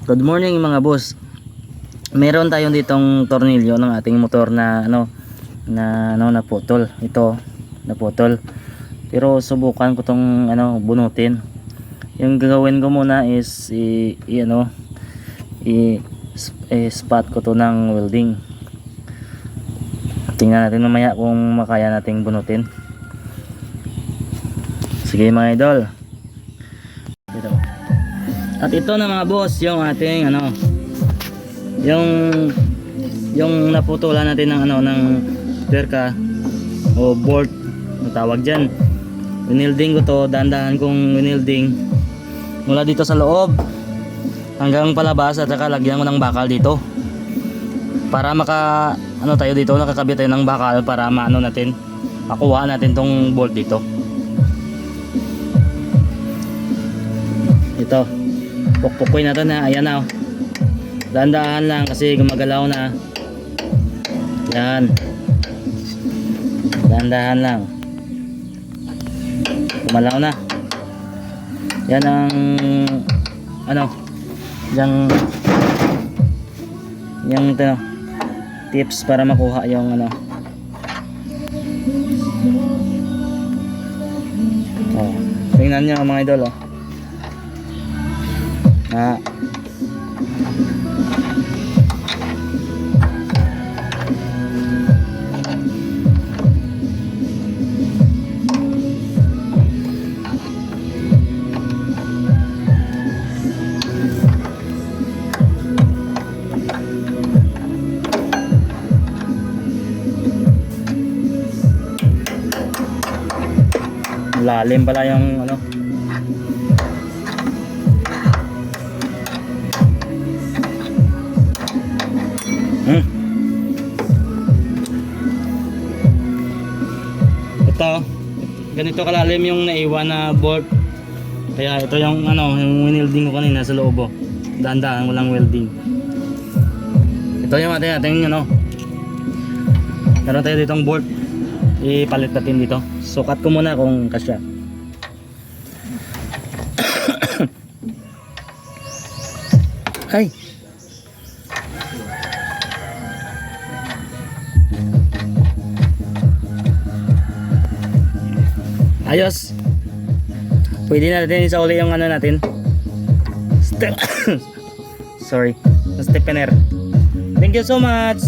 Good morning mga boss. Meron tayong ditong tornilyo ng ating motor na naputol. Ito naputol. Pero subukan ko tong bunutin. Yung gagawin ko muna is spot ko to ng welding. Tingnan natin mamaya kung makaya nating bunutin. Sige mga idol. Ito. At ito na mga boss, yung ating yung naputulan natin ng perka o bolt ang tawag diyan. Winilding ko to, dahan-dahan kong winilding mula dito sa loob hanggang palabas, at saka lagyan ko ng bakal dito para tayo dito, nakakabit tayo ng bakal para makuha natin tong bolt dito. Ito, pukpukin natin na, ayan na, dahan-dahan lang kasi gumagalaw na. Yan, dahan-dahan lang, gumalaw na. Yan ang yung tips para makuha yung tingnan nyo mga idol, lalim pala yung ito, ganito kalalim yung naiwan na bolt. Kaya ito yung yung winilding ko kanina sa loob. Dahan-dahan, walang welding. Ito yung ating meron tayo ditong bolt, ipalit natin dito. Sukat ko muna kung kasya. Ay, ayos. Pwede natin isauli yung natin step sorry, steppener. Thank you so much.